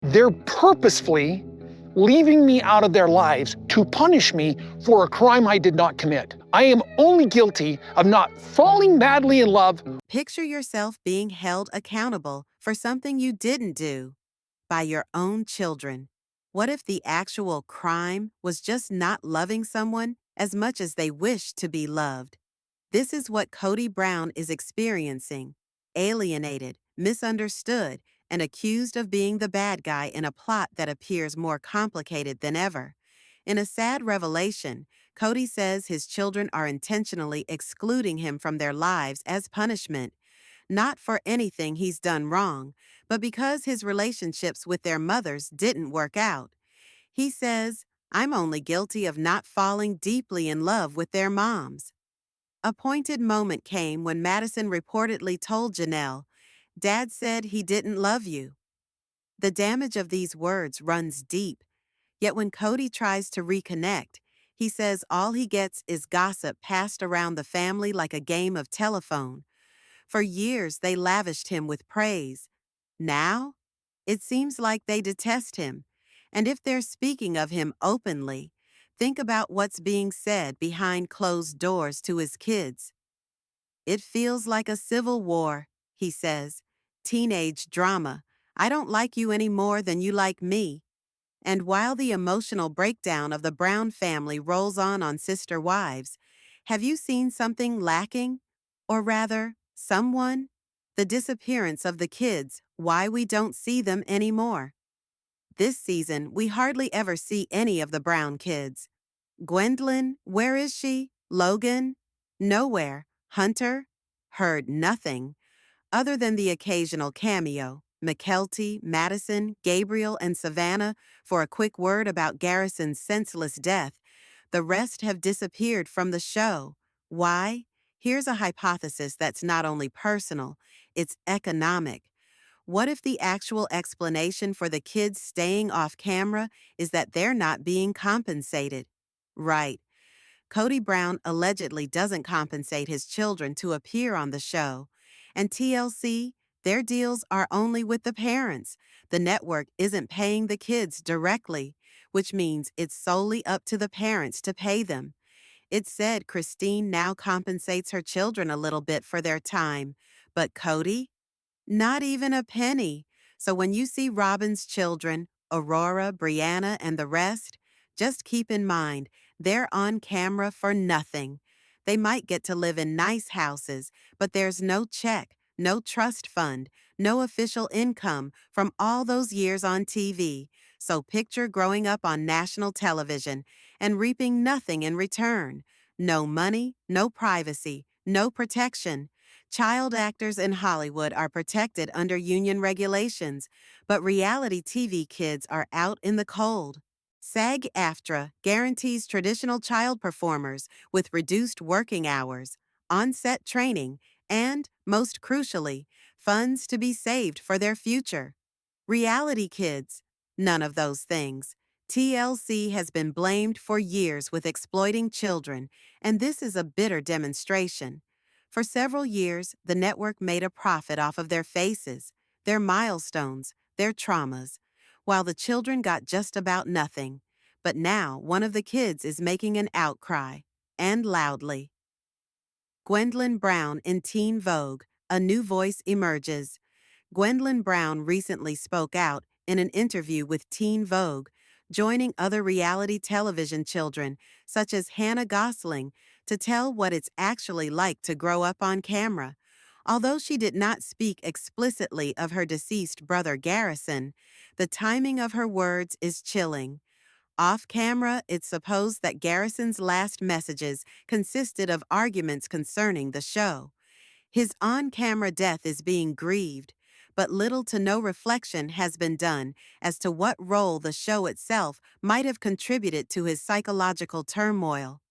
They're purposefully leaving me out of their lives to punish me for a crime I did not commit. I am only guilty of not falling madly in love. Picture yourself being held accountable for something you didn't do by your own children. What if the actual crime was just not loving someone as much as they wish to be loved? This is what Kody Brown is experiencing: alienated, misunderstood, and accused of being the bad guy in a plot that appears more complicated than ever. In a sad revelation, Kody says his children are intentionally excluding him from their lives as punishment, not for anything he's done wrong, but because his relationships with their mothers didn't work out. He says, "I'm only guilty of not falling deeply in love with their moms." A pointed moment came when Madison reportedly told Janelle, "Dad said he didn't love you." The damage of these words runs deep, yet when Kody tries to reconnect, he says all he gets is gossip passed around the family like a game of telephone. For years, they lavished him with praise. Now, it seems like they detest him. And if they're speaking of him openly, think about what's being said behind closed doors to his kids. "It feels like a civil war," he says. "Teenage drama. I don't like you any more than you like me." And while the emotional breakdown of the Brown family rolls on Sister Wives, have you seen something lacking? Or rather, someone? The disappearance of the kids, why we don't see them anymore. This season, we hardly ever see any of the Brown kids. Gwendolyn, where is she? Logan? Nowhere. Hunter? Heard nothing. Other than the occasional cameo, McKelty, Madison, Gabriel, and Savannah for a quick word about Garrison's senseless death, the rest have disappeared from the show. Why? Here's a hypothesis that's not only personal, it's economic. What if the actual explanation for the kids staying off camera is that they're not being compensated? Right. Kody Brown allegedly doesn't compensate his children to appear on the show. And TLC, their deals are only with the parents. The network isn't paying the kids directly, which means it's solely up to the parents to pay them. It's said Christine now compensates her children a little bit for their time, but Kody? Not even a penny. So when you see Robin's children, Aurora, Brianna, and the rest, just keep in mind, they're on camera for nothing. They might get to live in nice houses, but there's no check, no trust fund, no official income from all those years on TV. So picture growing up on national television and reaping nothing in return. No money, no privacy, no protection. Child actors in Hollywood are protected under union regulations, but reality TV kids are out in the cold. SAG-AFTRA guarantees traditional child performers with reduced working hours, on-set training, and, most crucially, funds to be saved for their future. Reality kids, none of those things. TLC has been blamed for years with exploiting children, and this is a bitter demonstration. For several years, the network made a profit off of their faces, their milestones, their traumas, while the children got just about nothing. But now, one of the kids is making an outcry, and loudly. Gwendolyn Brown in Teen Vogue, a new voice emerges. Gwendolyn Brown recently spoke out in an interview with Teen Vogue, joining other reality television children, such as Hannah Gosling, to tell what it's actually like to grow up on camera. Although she did not speak explicitly of her deceased brother Garrison, the timing of her words is chilling. Off camera, it's supposed that Garrison's last messages consisted of arguments concerning the show. His on-camera death is being grieved, but little to no reflection has been done as to what role the show itself might have contributed to his psychological turmoil.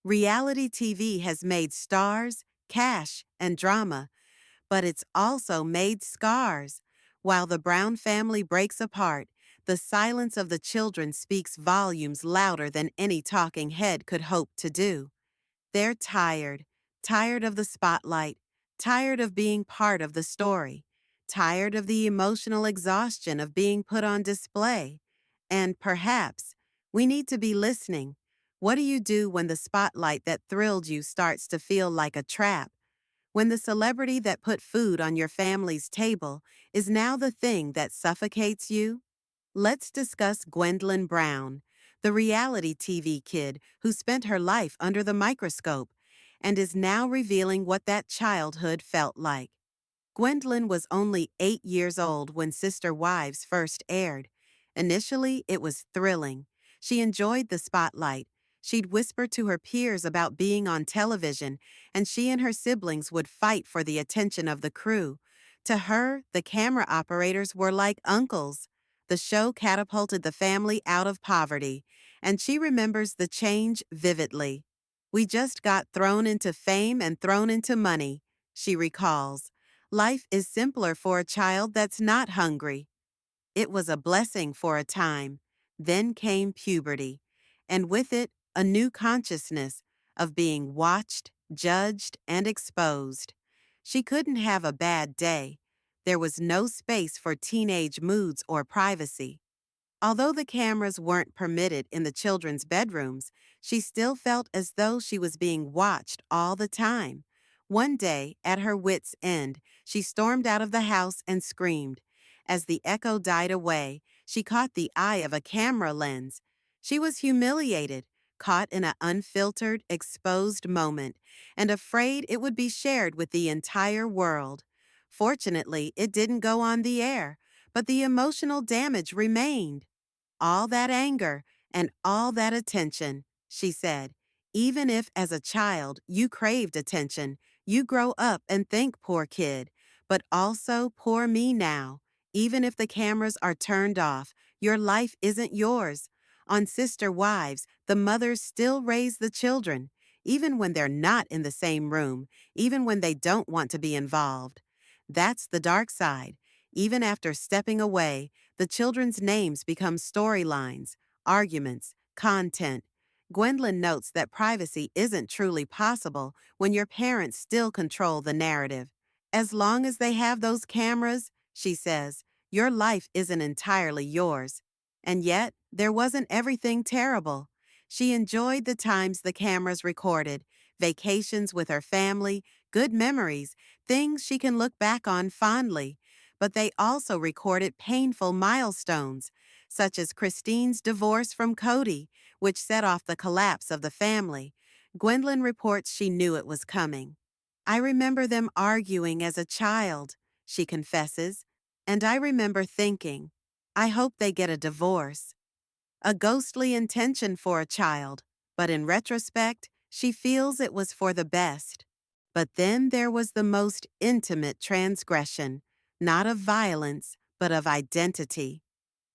Reality TV has made stars, cash, and drama, but it's also made scars. While the Brown family breaks apart, the silence of the children speaks volumes louder than any talking head could hope to do. They're tired, tired of the spotlight, tired of being part of the story. tired of the emotional exhaustion of being put on display. And perhaps we need to be listening. What do you do when the spotlight that thrilled you starts to feel like a trap? When the celebrity that put food on your family's table is now the thing that suffocates you? Let's discuss Gwendolyn Brown, the reality TV kid who spent her life under the microscope and is now revealing what that childhood felt like. Gwendolyn was only 8 years old when Sister Wives first aired. Initially, it was thrilling. She enjoyed the spotlight. She'd whisper to her peers about being on television, and she and her siblings would fight for the attention of the crew. To her, the camera operators were like uncles. The show catapulted the family out of poverty, and she remembers the change vividly. "We just got thrown into fame and thrown into money," she recalls. "Life is simpler for a child that's not hungry." It was a blessing for a time. Then came puberty, and with it, a new consciousness of being watched, judged, and exposed. She couldn't have a bad day. There was no space for teenage moods or privacy. Although the cameras weren't permitted in the children's bedrooms, she still felt as though she was being watched all the time. One day, at her wits' end, she stormed out of the house and screamed. As the echo died away, she caught the eye of a camera lens. She was humiliated, caught in an unfiltered, exposed moment, and afraid it would be shared with the entire world. Fortunately, it didn't go on the air, but the emotional damage remained. "All that anger and all that attention," she said. "Even if as a child you craved attention, you grow up and think, poor kid, but also poor me now. Even if the cameras are turned off, your life isn't yours. On Sister Wives, the mothers still raise the children, even when they're not in the same room, even when they don't want to be involved. That's the dark side. Even after stepping away, the children's names become storylines, arguments, content." Gwendolyn notes that privacy isn't truly possible when your parents still control the narrative. "As long as they have those cameras," she says, "your life isn't entirely yours." And yet, there wasn't everything terrible. She enjoyed the times the cameras recorded, vacations with her family, good memories, things she can look back on fondly. But they also recorded painful milestones, such as Christine's divorce from Kody, which set off the collapse of the family. Gwendolyn reports she knew it was coming. "I remember them arguing as a child," she confesses, "and I remember thinking, I hope they get a divorce." A ghostly intention for a child, but in retrospect, she feels it was for the best. But then there was the most intimate transgression, not of violence, but of identity.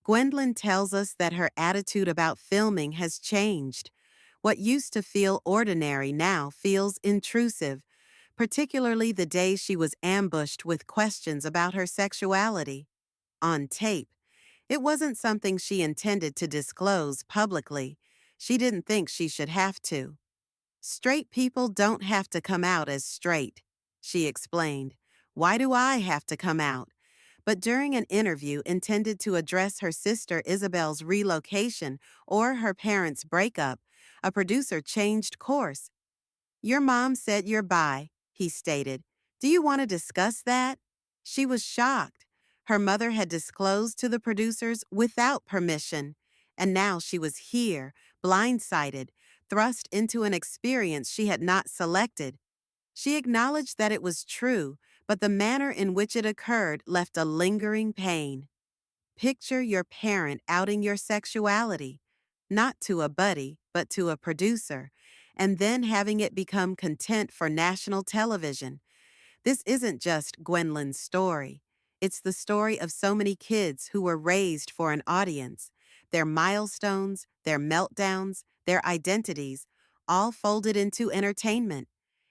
Gwendolyn tells us that her attitude about filming has changed. What used to feel ordinary now feels intrusive, particularly the day she was ambushed with questions about her sexuality. On tape, it wasn't something she intended to disclose publicly. She didn't think she should have to. "Straight people don't have to come out as straight," she explained. "Why do I have to come out?" But during an interview intended to address her sister Isabel's relocation or her parents' breakup, a producer changed course. "Your mom said you're bi," he stated. "Do you want to discuss that?" She was shocked. Her mother had disclosed to the producers without permission, and now she was here, blindsided, thrust into an experience she had not selected. She acknowledged that it was true, but the manner in which it occurred left a lingering pain. Picture your parent outing your sexuality, not to a buddy, but to a producer, and then having it become content for national television. This isn't just Gwendolyn's story. It's the story of so many kids who were raised for an audience. Their milestones, their meltdowns, their identities, all folded into entertainment.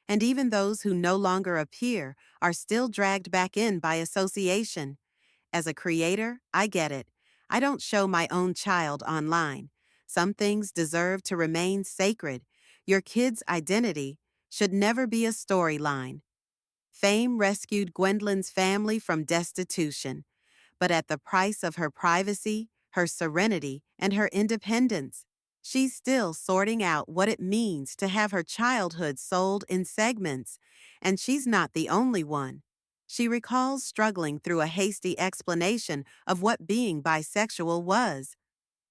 And even those who no longer appear are still dragged back in by association. As a creator, I get it. I don't show my own child online. Some things deserve to remain sacred. Your kid's identity should never be a storyline. Fame rescued Gwendolyn's family from destitution, but at the price of her privacy, her serenity, and her independence. She's still sorting out what it means to have her childhood sold in segments, and she's not the only one. She recalls struggling through a hasty explanation of what being bisexual was.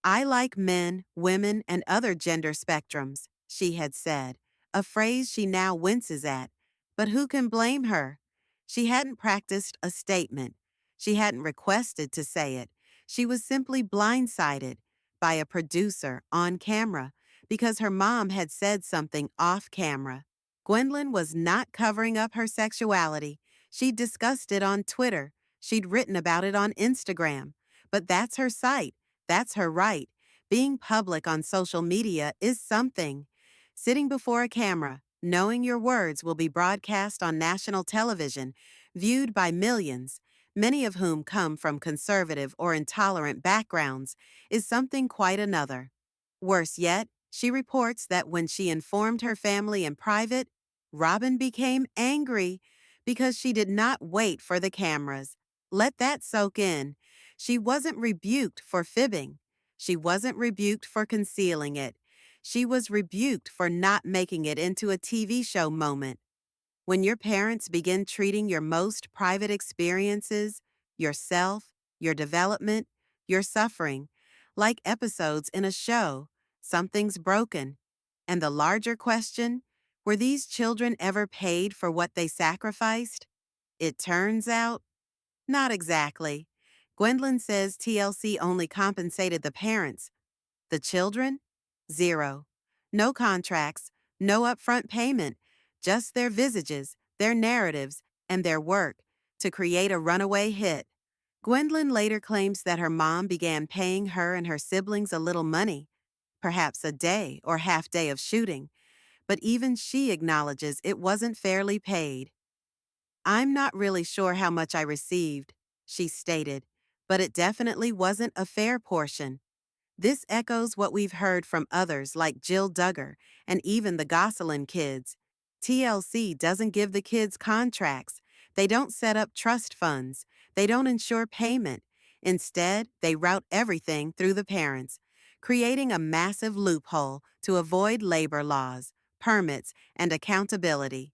"I like men, women, and other gender spectrums," she had said, a phrase she now winces at. But who can blame her? She hadn't practiced a statement. She hadn't requested to say it. She was simply blindsided by a producer on camera because her mom had said something off camera. Gwendolyn was not covering up her sexuality. She'd discussed it on Twitter. She'd written about it on Instagram. But that's her site. That's her right. Being public on social media is something. Sitting before a camera, knowing your words will be broadcast on national television, viewed by millions, many of whom come from conservative or intolerant backgrounds, is something quite another. Worse yet, she reports that when she informed her family in private, Robin became angry because she did not wait for the cameras. Let that soak in. She wasn't rebuked for fibbing. She wasn't rebuked for concealing it. She was rebuked for not making it into a TV show moment. When your parents begin treating your most private experiences, yourself, your development, your suffering, like episodes in a show, something's broken. And the larger question, were these children ever paid for what they sacrificed? It turns out, not exactly. Gwendolyn says TLC only compensated the parents. The children? Zero. No contracts, no upfront payment, just their visages, their narratives, and their work to create a runaway hit. Gwendolyn later claims that her mom began paying her and her siblings a little money, perhaps a day or half day of shooting, but even she acknowledges it wasn't fairly paid. "I'm not really sure how much I received," she stated, "but it definitely wasn't a fair portion." This echoes what we've heard from others like Jill Duggar and even the Gosselin kids. TLC doesn't give the kids contracts. They don't set up trust funds. They don't ensure payment. Instead, they route everything through the parents, creating a massive loophole to avoid labor laws, permits, and accountability.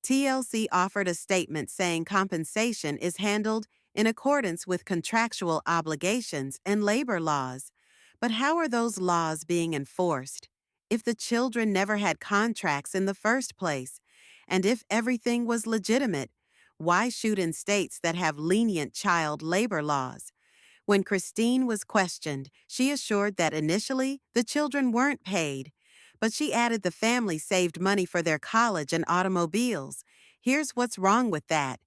TLC offered a statement saying compensation is handled in accordance with contractual obligations and labor laws. But how are those laws being enforced? If the children never had contracts in the first place, and if everything was legitimate, why shoot in states that have lenient child labor laws? When Christine was questioned, she assured that initially the children weren't paid, but she added the family saved money for their college and automobiles. Here's what's wrong with that.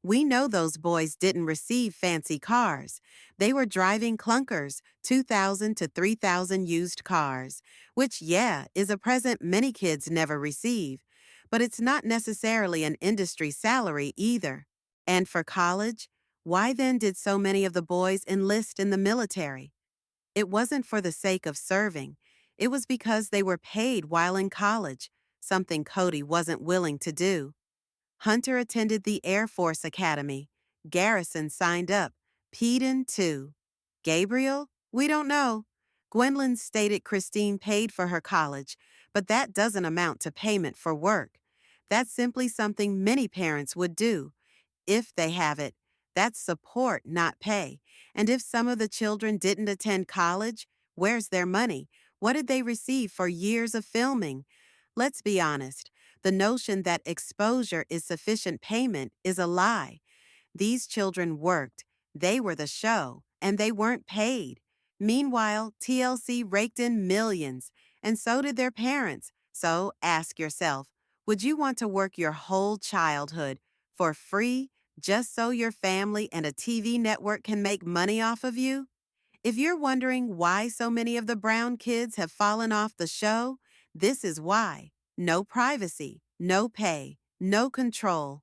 We know those boys didn't receive fancy cars. They were driving clunkers, 2,000 to 3,000 used cars, which, yeah, is a present many kids never receive. But it's not necessarily an industry salary either. And for college, why then did so many of the boys enlist in the military? It wasn't for the sake of serving. It was because they were paid while in college, something Kody wasn't willing to do. Hunter attended the Air Force Academy. Garrison signed up. Peden, too. Gabriel? We don't know. Gwendolyn stated Christine paid for her college, but that doesn't amount to payment for work. That's simply something many parents would do. If they have it, that's support, not pay. And if some of the children didn't attend college, where's their money? What did they receive for years of filming? Let's be honest. The notion that exposure is sufficient payment is a lie. These children worked, they were the show, and they weren't paid. Meanwhile, TLC raked in millions, and so did their parents. So ask yourself, would you want to work your whole childhood for free just so your family and a TV network can make money off of you? If you're wondering why so many of the Brown kids have fallen off the show, this is why. No privacy, no pay, no control.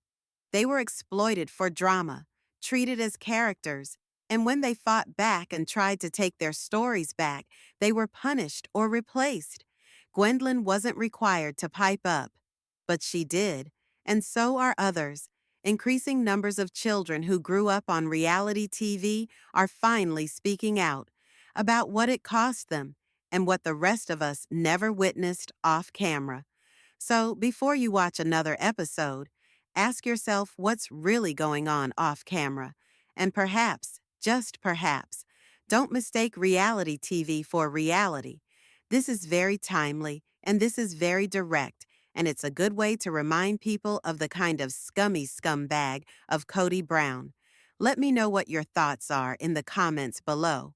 They were exploited for drama, treated as characters, and when they fought back and tried to take their stories back, they were punished or replaced. Gwendolyn wasn't required to pipe up, but she did, and so are others. Increasing numbers of children who grew up on reality TV are finally speaking out about what it cost them and what the rest of us never witnessed off camera. So, before you watch another episode, ask yourself what's really going on off camera. And perhaps, just perhaps, don't mistake reality TV for reality. This is very timely and this is very direct, and it's a good way to remind people of the kind of scummy scumbag of Kody Brown. Let me know what your thoughts are in the comments below.